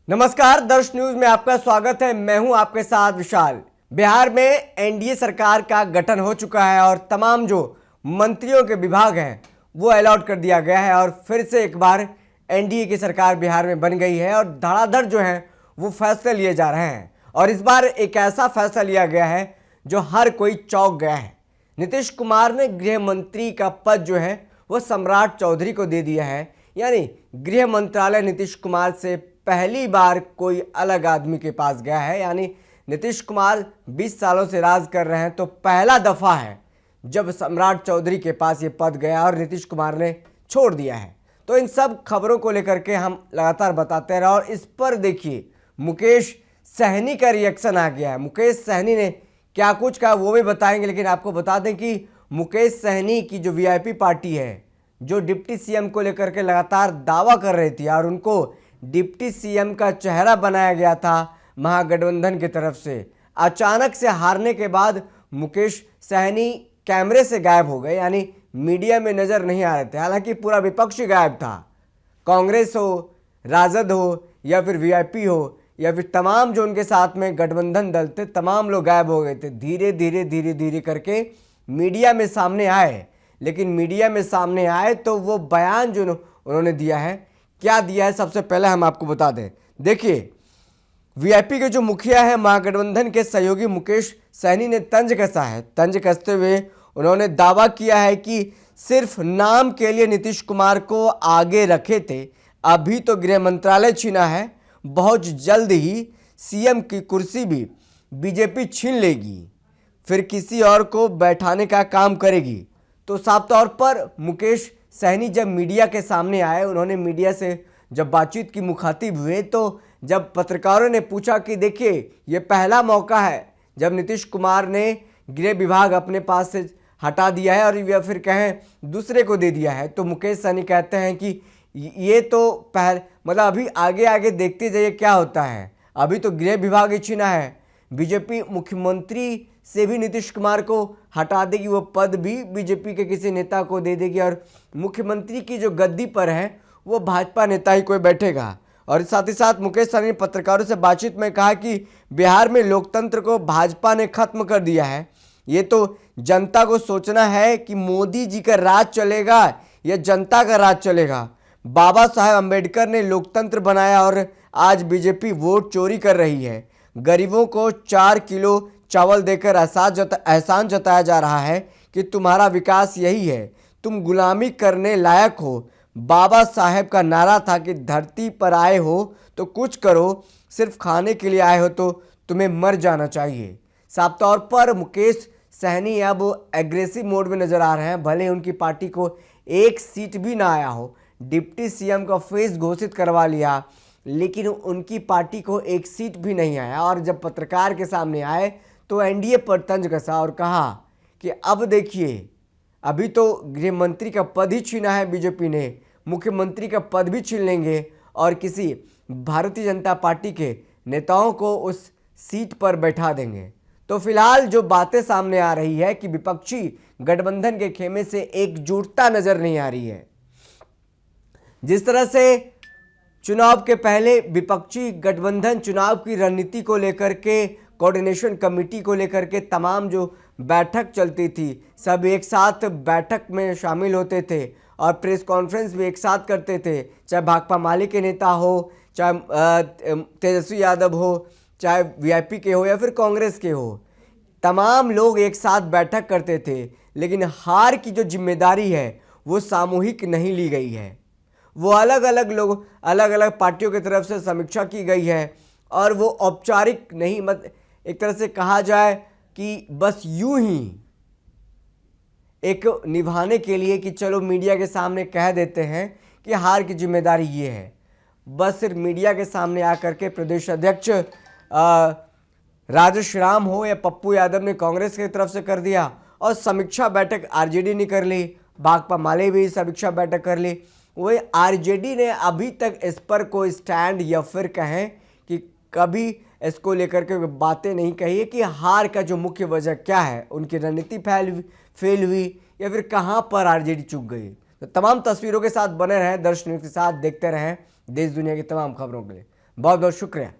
नमस्कार, दर्श न्यूज में आपका स्वागत है। मैं हूं आपके साथ विशाल। बिहार में एनडीए सरकार का गठन हो चुका है और तमाम जो मंत्रियों के विभाग हैं वो अलॉट कर दिया गया है और फिर से एक बार एनडीए की सरकार बिहार में बन गई है और धड़ाधड़ जो है वो फैसले लिए जा रहे हैं। और इस बार एक ऐसा फैसला लिया गया है जो हर कोई चौंक गया है। नीतीश कुमार ने गृह मंत्री का पद जो है वो सम्राट चौधरी को दे दिया है, यानी गृह मंत्रालय नीतीश कुमार से पहली बार कोई अलग आदमी के पास गया है। यानी नीतीश कुमार 20 सालों से राज कर रहे हैं तो पहला दफा है जब सम्राट चौधरी के पास ये पद गया और नीतीश कुमार ने छोड़ दिया है। तो इन सब खबरों को लेकर के हम लगातार बताते रहे और इस पर देखिए मुकेश सहनी का रिएक्शन आ गया है। मुकेश सहनी ने क्या कुछ कहा वो भी बताएंगे, लेकिन आपको बता दें कि मुकेश सहनी की जो वीआईपी पार्टी है, जो डिप्टी सीएम को लेकर के लगातार दावा कर रही थी और उनको डिप्टी सीएम का चेहरा बनाया गया था महागठबंधन की तरफ से, अचानक से हारने के बाद मुकेश सहनी कैमरे से गायब हो गए, यानी मीडिया में नजर नहीं आ रहे थे। हालांकि पूरा विपक्ष ही गायब था, कांग्रेस हो, राजद हो या फिर वीआईपी हो या फिर तमाम जो उनके साथ में गठबंधन दल थे, तमाम लोग गायब हो गए थे। धीरे धीरे करके मीडिया में सामने आए, लेकिन मीडिया में सामने आए तो वो बयान जो उन्होंने दिया है, क्या दिया है सबसे पहले हम आपको बता दें। देखिए, वीआईपी के जो मुखिया है महागठबंधन के सहयोगी मुकेश सहनी ने तंज कसा है। तंज कसते हुए उन्होंने दावा किया है कि सिर्फ नाम के लिए नीतीश कुमार को आगे रखे थे, अभी तो गृह मंत्रालय छीना है, बहुत जल्द ही सीएम की कुर्सी भी बीजेपी छीन लेगी, फिर किसी और को बैठाने का काम करेगी। तो साफ तौर पर मुकेश सहनी जब मीडिया के सामने आए, उन्होंने मीडिया से जब बातचीत की, मुखातिब हुए, तो जब पत्रकारों ने पूछा कि देखिए ये पहला मौका है जब नीतीश कुमार ने गृह विभाग अपने पास से हटा दिया है और या फिर कहें दूसरे को दे दिया है, तो मुकेश सहनी कहते हैं कि ये तो मतलब अभी आगे आगे देखते जाइए क्या होता है, अभी तो गृह विभाग ही छीना है, बीजेपी मुख्यमंत्री से भी नीतीश कुमार को हटा देगी, वो पद भी बीजेपी के किसी नेता को दे देगी और मुख्यमंत्री की जो गद्दी पर है वो भाजपा नेता ही कोई बैठेगा। और साथ ही साथ मुकेश सहनी ने पत्रकारों से बातचीत में कहा कि बिहार में लोकतंत्र को भाजपा ने खत्म कर दिया है, ये तो जनता को सोचना है कि मोदी जी का राज चलेगा या जनता का राज चलेगा। बाबा साहेब अम्बेडकर ने लोकतंत्र बनाया और आज बीजेपी वोट चोरी कर रही है। गरीबों को 4 किलो चावल देकर एहसान जताया जा रहा है कि तुम्हारा विकास यही है, तुम गुलामी करने लायक हो। बाबा साहेब का नारा था कि धरती पर आए हो तो कुछ करो, सिर्फ खाने के लिए आए हो तो तुम्हें मर जाना चाहिए। साफ तौर पर मुकेश सहनी अब एग्रेसिव मोड में नजर आ रहे हैं। भले उनकी पार्टी को एक सीट भी ना आया हो, डिप्टी सीएम का फेस घोषित करवा लिया, लेकिन उनकी पार्टी को एक सीट भी नहीं आया। और जब पत्रकार के सामने आए तो एनडीए पर तंज कसा और कहा कि अब देखिए, अभी तो गृह मंत्री का पद ही छीना है बीजेपी ने, मुख्यमंत्री का पद भी छीन लेंगे और किसी भारतीय जनता पार्टी के नेताओं को उस सीट पर बैठा देंगे। तो फिलहाल जो बातें सामने आ रही है कि विपक्षी गठबंधन के खेमे से एकजुटता नजर नहीं आ रही है। जिस तरह से चुनाव के पहले विपक्षी गठबंधन चुनाव की रणनीति को लेकर के, कोऑर्डिनेशन कमेटी को लेकर के तमाम जो बैठक चलती थी, सब एक साथ बैठक में शामिल होते थे और प्रेस कॉन्फ्रेंस भी एक साथ करते थे, चाहे भाकपा माले के नेता हो, चाहे तेजस्वी यादव हो, चाहे वीआईपी के हो या फिर कांग्रेस के हो, तमाम लोग एक साथ बैठक करते थे। लेकिन हार की जो जिम्मेदारी है वो सामूहिक नहीं ली गई है, वो अलग अलग लोग, अलग अलग पार्टियों की तरफ से समीक्षा की गई है और वो औपचारिक नहीं, मत एक तरह से कहा जाए कि बस यूं ही एक निभाने के लिए कि चलो मीडिया के सामने कह देते हैं कि हार की जिम्मेदारी ये है। बस सिर्फ मीडिया के सामने आकर के प्रदेश अध्यक्ष राजेश राम हो या पप्पू यादव ने कांग्रेस की तरफ से कर दिया और समीक्षा बैठक आरजेडी ने कर ली, भाकपा माले भी समीक्षा बैठक कर ली। वही आरजेडी ने अभी तक इस पर कोई स्टैंड या फिर कहें कि कभी इसको लेकर के बातें नहीं कही है कि हार का जो मुख्य वजह क्या है, उनकी रणनीति फेल हुई या फिर कहां पर आरजेडी चूक गई। तो तमाम तस्वीरों के साथ बने रहें, दर्श न्यूज़ के साथ देखते रहें देश दुनिया की तमाम खबरों के लिए। बहुत बहुत शुक्रिया।